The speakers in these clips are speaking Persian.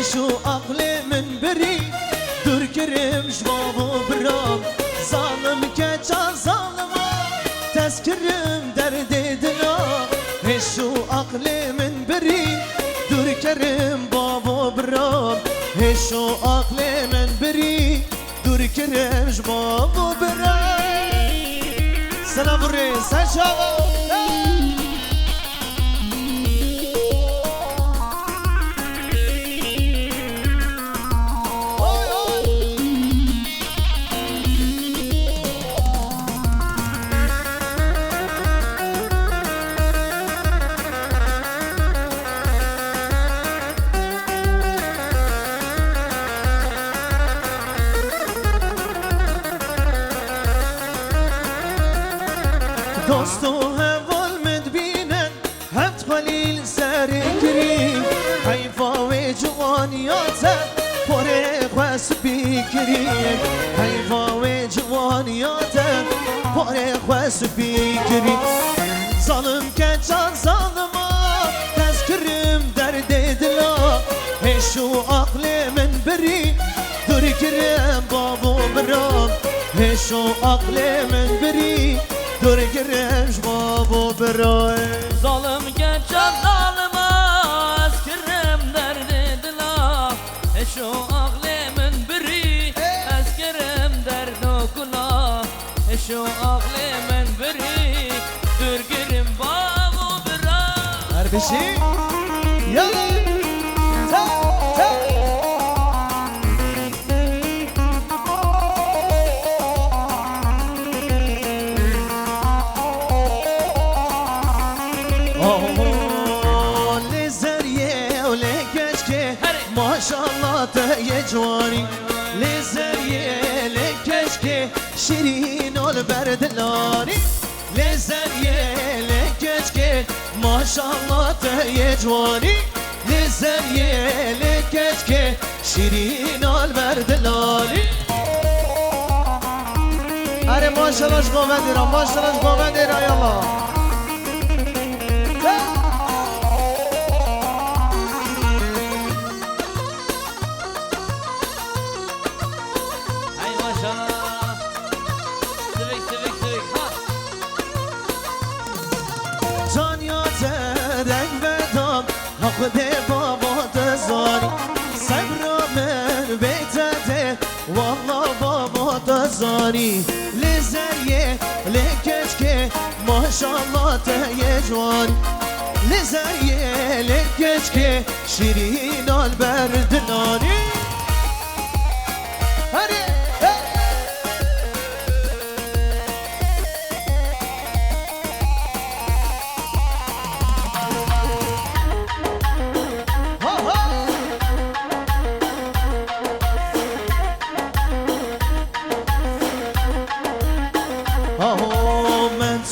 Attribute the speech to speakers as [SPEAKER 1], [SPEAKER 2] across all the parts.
[SPEAKER 1] هشو عقل من بری دور کرم جواب و برام ظالم که چا ظالما تذکرم درد دلا هشو عقل من بری دور کرم باب و برام هشو عقل من بری دور کرم جواب و برام سلام الرئيس هشام دوستو هوال مدبینن هفت قلیل سر کریم حیفا و جوانیاتا پره خواست بیکریم حیفا و جوانیاتا پره خواست بیکریم ظالم که چان ظالما تذکرم درد دلا هشو عقل من بری دور کرم بابو برام هشو عقل من بری دور گرش بابو برای
[SPEAKER 2] ظالم که چند ظالما از کرم درد دلا اشو عقل من بری از کرم درد و کلا اشو عقل من بری دور گرم بابو برای
[SPEAKER 1] هر بشی یالا ماشاءالله تهي جواني لزريه لكشكي شيرين والبردلاني لزريه لكشكي ماشاءالله تهي جواني لزريه لكشكي شيرين والبردلاني اره ماشاءالله شقوم ديرا ماشاءالله شقوم ديرا يلا خده بابا تزاری صبر من بیتته والله بابا تزاری لزریه لکش که ماشاءالله تهیه جوانی لزریه لکش که شیرین البردنانی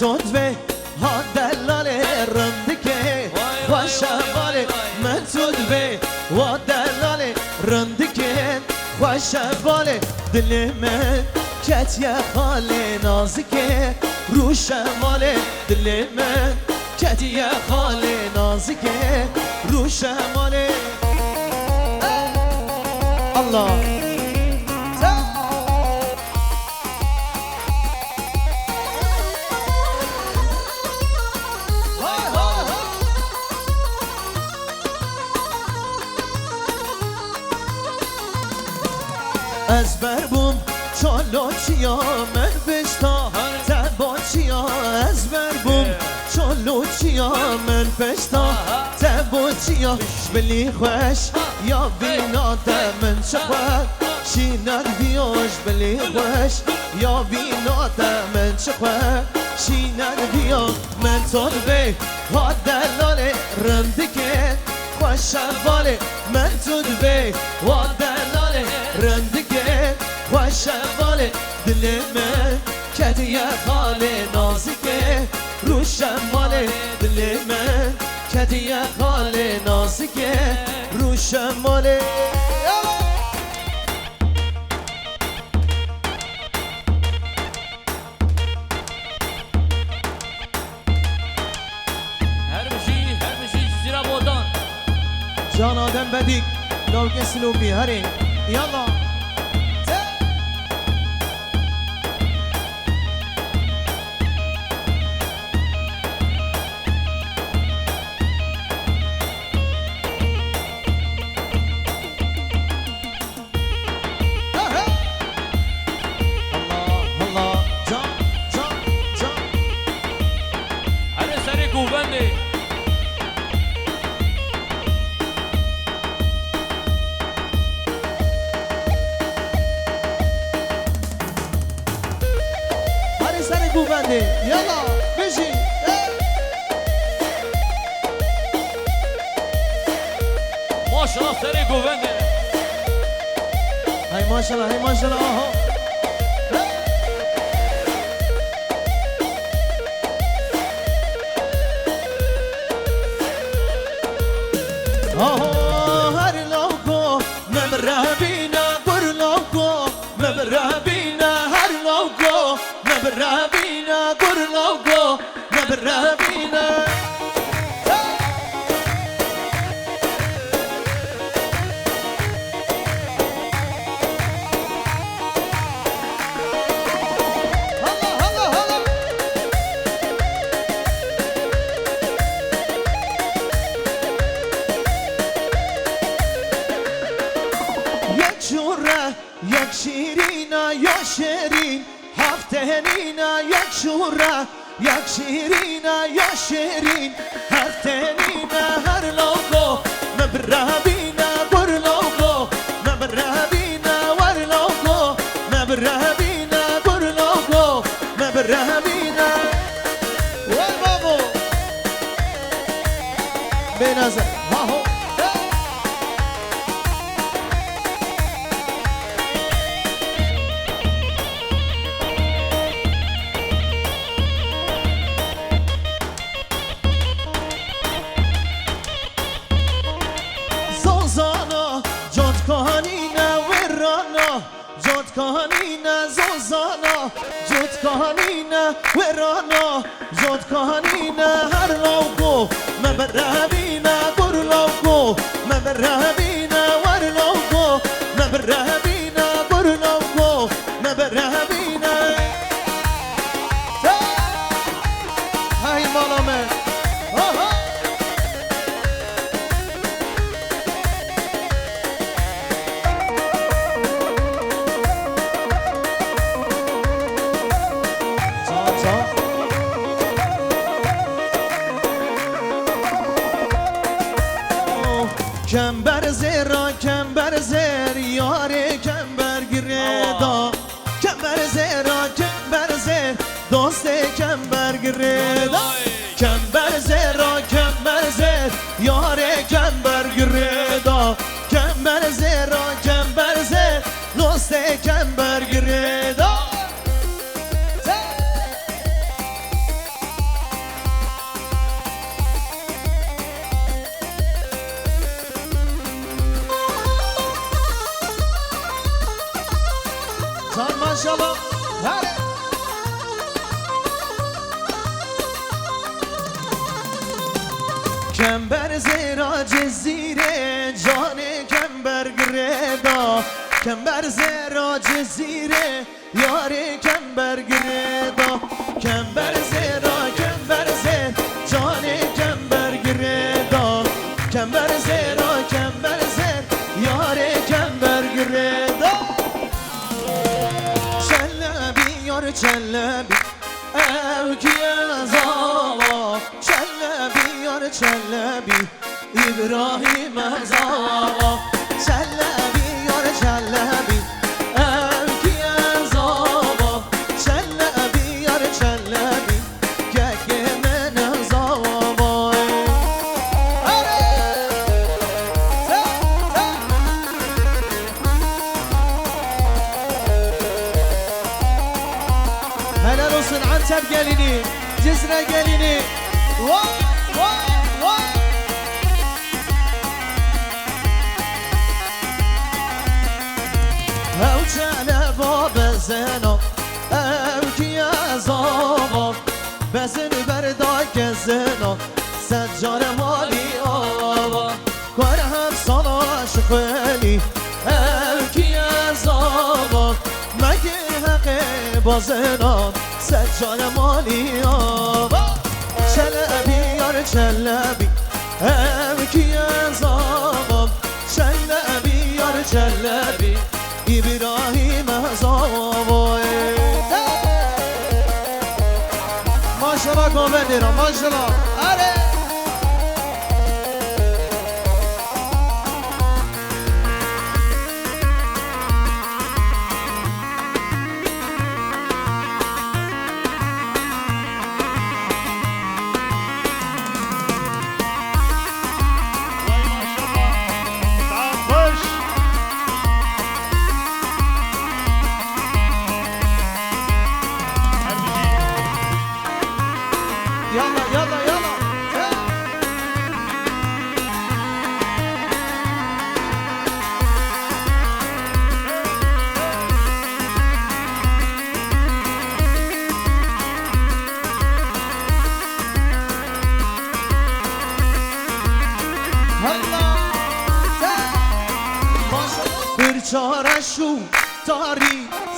[SPEAKER 1] صدفه ها دلال رندکه و شواله من صدفه و دلال رندکه و شواله دل من کتیه خاله نازکه رو شماله دل من کتیه خاله نازکه رو شماله الله از بربوم چالو چیا من پشتا تبا چیا از بربوم چالو چیا من پشتا تبا چیا بلی خوش یا بینات من چخواه شینر بیاش بلی خوش یا بینات من چخواه شینر بیا من طلبه ها دلال رندکه خوش باله من طلبه ها دلال رندکه خوش باله دل من کدیه خاله نازکه رو شماله دل من کدیه خاله نازکه رو شماله جان آدم بدی لو كسلوا بي هري يلا بوبندي يلا بيجي
[SPEAKER 2] ما شاء الله سري بوبندي
[SPEAKER 1] هاي ما شاء الله هاي ما شاء الله اهو هر لوكو مبرابينا بر لوكو مبرابينا هر لوكو مبرابينا بر لوكو مبرابينا یک شیرینا یا شیرین هفتهنینا یک شوره یک شیرینا یا شیرین هفتهنینا هر لوگو مبرهبینا بر لوگو مبرهبینا ور لوگو مبرهبینا بر لوگو مبرهبینا وای بابو بنظر ها هو کهانینا زوزانا جود کهانینا ورانا جود کهانینا هر لوگو مبرهبینا بر لوگو مبرهبینا ور لوگو مبرهبینا بر لوگو مبرهبینا هاي مالا من کمبر زیرا کمبر زیر یاری کمبر گریدا کمبر زیرا کمبر زیر دوست کمبر گریدا کمبر زیرا کمبر زیر یاری کمبر گریدا کمبر زیرا کمبر زیر دوست کمبر گریدا ماشاءالله هاري کمبر زیرا جزیره جان کمبر گریدا کمبر زیرا جزیره یار کمبر گریدا کمبر زیرا کمبر زیر جان کمبر گریدا کمبر زیرا کمبر زیر یار کمبر گریدا چلبی او کیا زاوا چلبی یار چلبی ابراهیم زاوا چلبی یار چلبی او کیا زاوا چلبی یار چلبی گه من زاوا هلا روسن عنتب قاليني جزرة قاليني واي واي واي او جعل باب زنو او كيا زاوا بزن برداك زنو سجار مالي آوا كارهم صلاش خير بازنان سجان مالیا چلبی یار چلبی هم کیه زاغم چلبی یار چلبی ابراهیم زاغم ماشالله گوه دیرم ماشالله آره يلا يلا يلا bir çare şu tari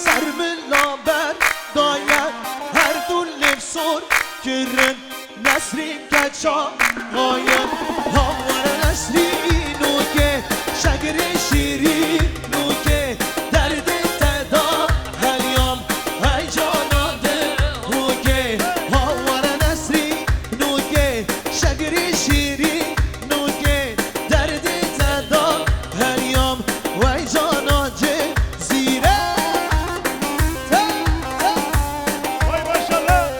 [SPEAKER 1] sermilla ben dayan her dullif sor kirin nesrin keça gayen havvar nesrin nuke şegri şirin nuke derdi teda helyam hey canadı nuke havvar nesrin nuke şegri şirin nuke derdi teda helyam hey canadı zire
[SPEAKER 3] Vay maşallah.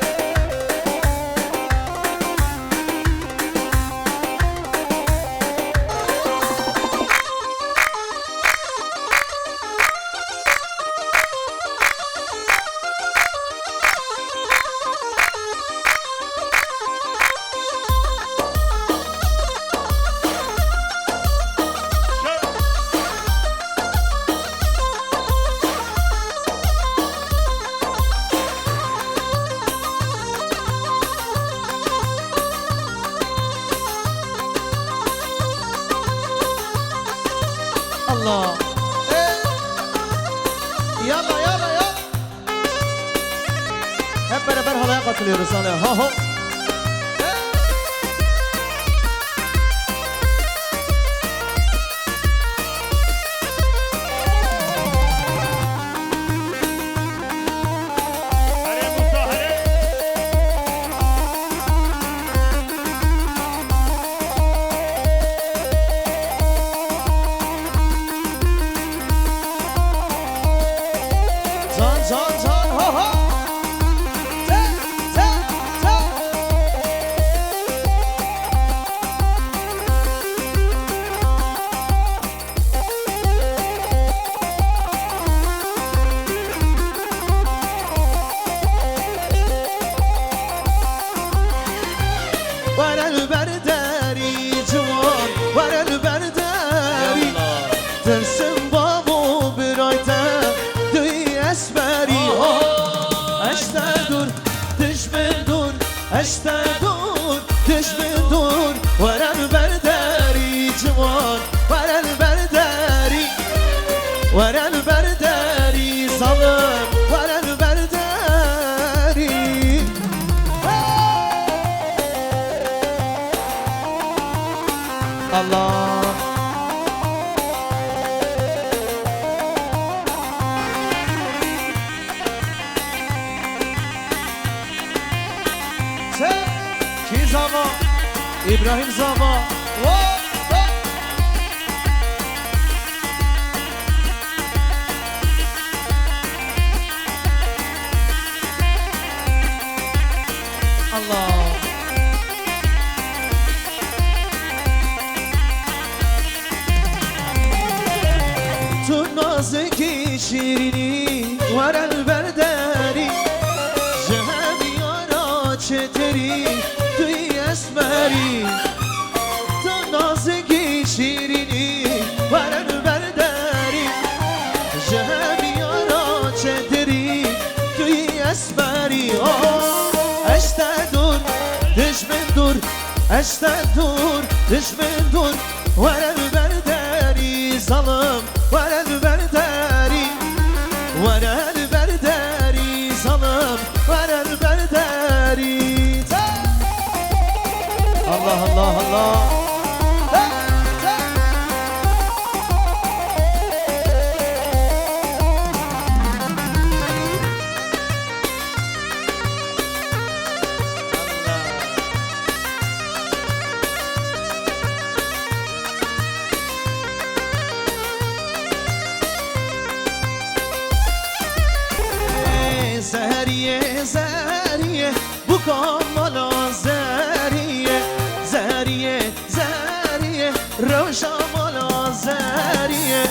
[SPEAKER 1] Allah. Yalla yalla yalla. Hep beraber halaya katılıyoruz halaya. Ha ha.
[SPEAKER 3] Hare Musa hare.
[SPEAKER 1] Can can can ha ha. Te te te. ورا البرداري جوان ورا البرداري ترسم بابو برايته دوی اسبری اشته دور دش بدور اشته دور دش بدور ورا البرداري جوان ورا البرداري ورا البرداري ظلم ورا البرداري الله کی زما ابراهیم زما الله تو نازکی شیرینی ور البردری جهمی آرا چتری توی اسمری تو نازکی شیرینی ور البردری جهمی آرا چتری توی اسمری اشته دور دشمن دور اشته دور دشمن دور ور البردری ظلم ور البردری ور البردری الله الله زهریه زهریه بو کاملا زهریه زهریه زهریه روشا مالا زهریه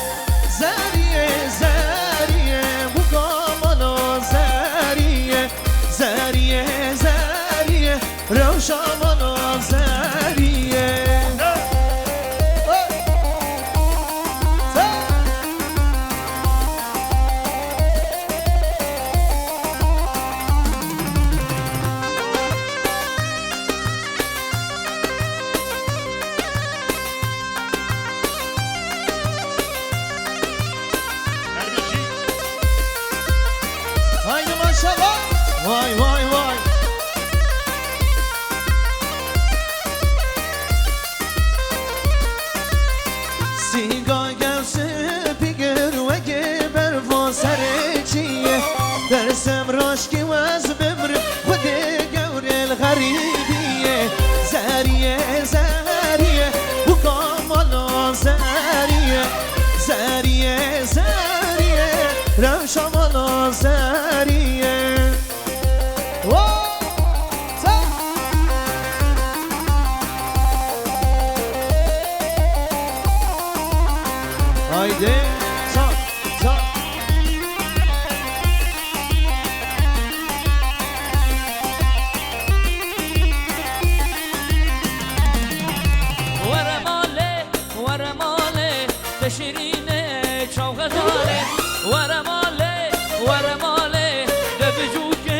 [SPEAKER 1] زهریه زهریه بو کاملا زهریه زهریه زهریه روشا مالا زهریه Vay vay vay Siga gelsi piger ve geber vasareciye Dersem raşki vaz bimr Vede gevrel garibiye Zariye zariye Bu kamala zariye Zariye zariye Revşamala zariye Haydi çak çak
[SPEAKER 2] ورماله تشرینه چاو غزاله ورماله دبجوکه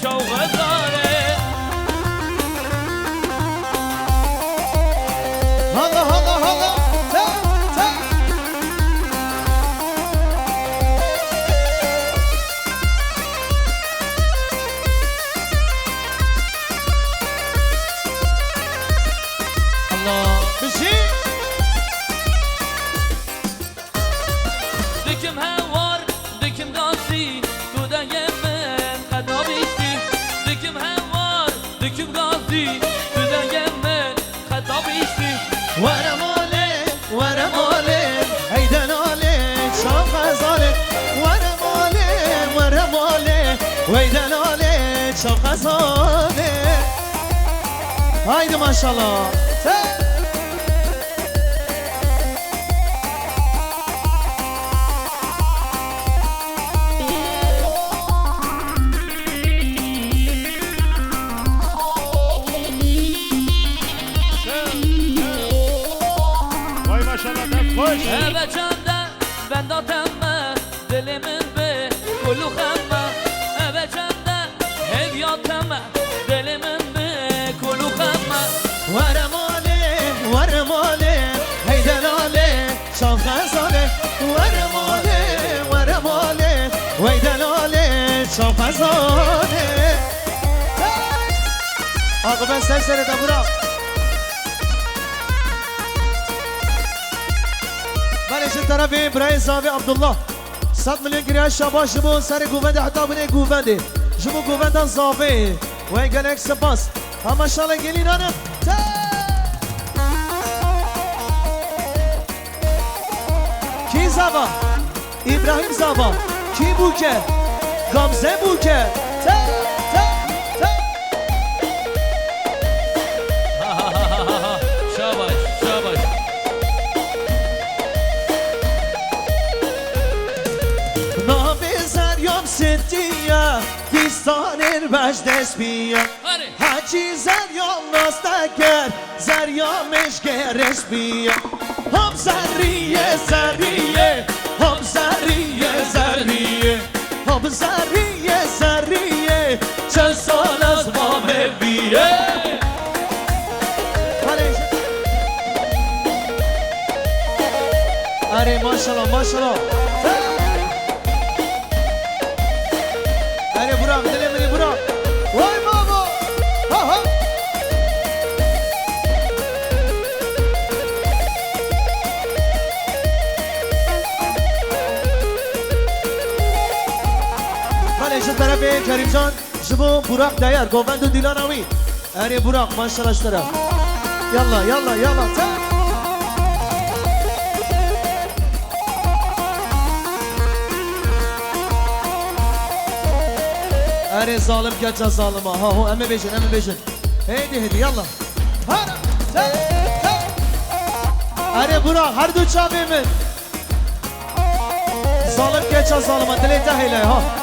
[SPEAKER 2] چاو غزاله
[SPEAKER 1] Hala hala hala Ta ta Allah bir şey
[SPEAKER 2] دکم هوار دکم گازی تو دا یمن خطابیشتی دکم هوار دکم گازی تو دا یمن خطابیشتی
[SPEAKER 1] ورماله ورماله هیدناله شام غزاله ورماله ورماله ویدناله شام غزاله haydi maşallah
[SPEAKER 3] Vay maşallah dert hoş.
[SPEAKER 2] Evet canda ben datemme dilimin be kulu khemme evet canda hevyatemme dilimin be kulu khemme
[SPEAKER 1] ورماله ورماله هیدناله شام غزاله ورماله ورماله ویدناله شام غزاله آقا ben sen de bırak ben eşit tarafı برای صاحب عبدالله 100 میلیون گریه شباش جبو سر گوونده حتی بینه گوونده جبو گووندن صافه و این گلک سپاس همه شاله گلین هنم کی زبا ابراهیم زبا کی بوکه گامزه بوکه
[SPEAKER 2] şabaş şabaş
[SPEAKER 1] نامی زریام ستیه دیستان بجدش بیا
[SPEAKER 2] hadi
[SPEAKER 1] هرچی زریام ناستگر زریامش گرش بیا هم زریه زریه هم زریه زریه هم زریه زریه چند سال از ما بیه آره ماشالله ماشالله آره براق دل منی براق وای بابا ها ها اره کریم جان جبو براق دایر گووند و دیلانوی اره براق ماشالله اشترا يلا يلا يلا تعال اره ظالم كجا ظالمه ها هو امي بيجن هيدي يلا هارا اره براق هر دو چابه من ظالم كجا ظالمه دلی تهیله ها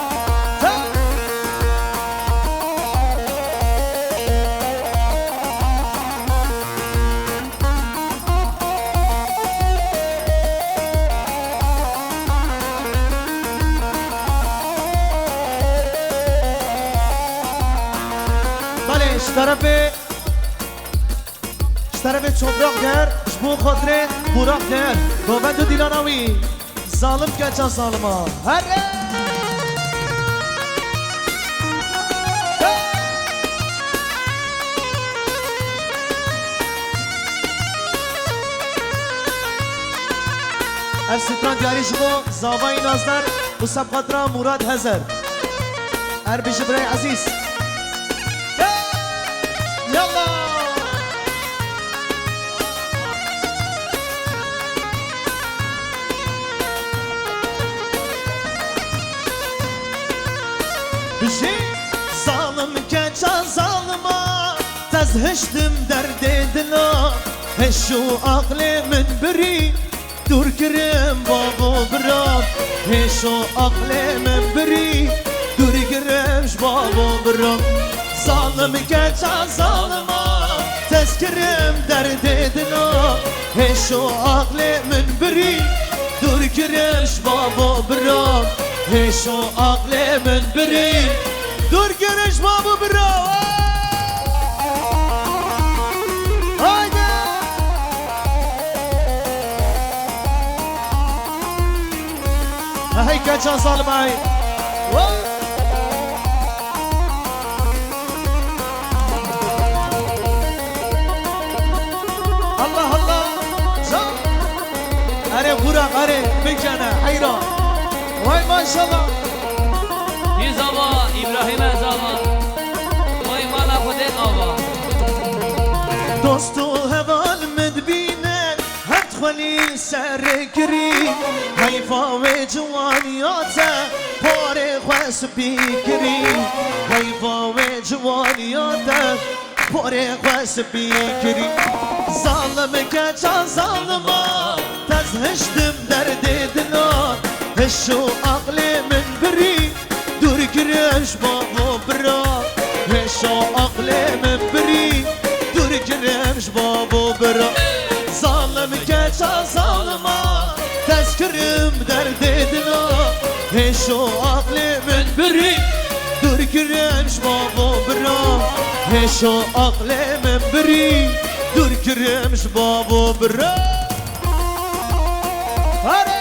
[SPEAKER 1] طرف چوبراق در جبو خاطره براق در گووند و دیلانوی ظالم که چه ظالما هره ارسیتران دیاری جبو زاوای نازدار و سبخاطره مراد هزر اربیش برای عزیز يلا بشي ظالم كجا ظالما تزهشتم درد دلا هشو عقلي من بري دور كرم بابو برام هشو عقلي من بري دور كرمش بابو برام ظالم كجا ظالما تذكرم درد دلا هشو عقلي من بري دور كرمش بابو برام هشو عقلي من بري دور كرمش بابو برام هايدا هاي كجا ظالما هاي براق اره بکنه حیران وای ماشالله
[SPEAKER 2] ای زاوا ابراهیم زاوا وای مالا خودت آوا
[SPEAKER 1] دوستو هوال مدبینه هد خلی سر کری حیفا و جوانیاته پاره خواه سپیکری حیفا و جوانیاته پاره خواه سپیکری ظالم کجا ظالما تزهشتم درد دلا هشو عقلي من بري دور كرمش بابو برا هشو عقلي من بري دور كرمش بابو برا ظالم كجا ظالما تذكرم درد دلا هشو عقلي من بري دور كرمش بابو برا هشو عقلي من بري دور كرمش بابو برا هاري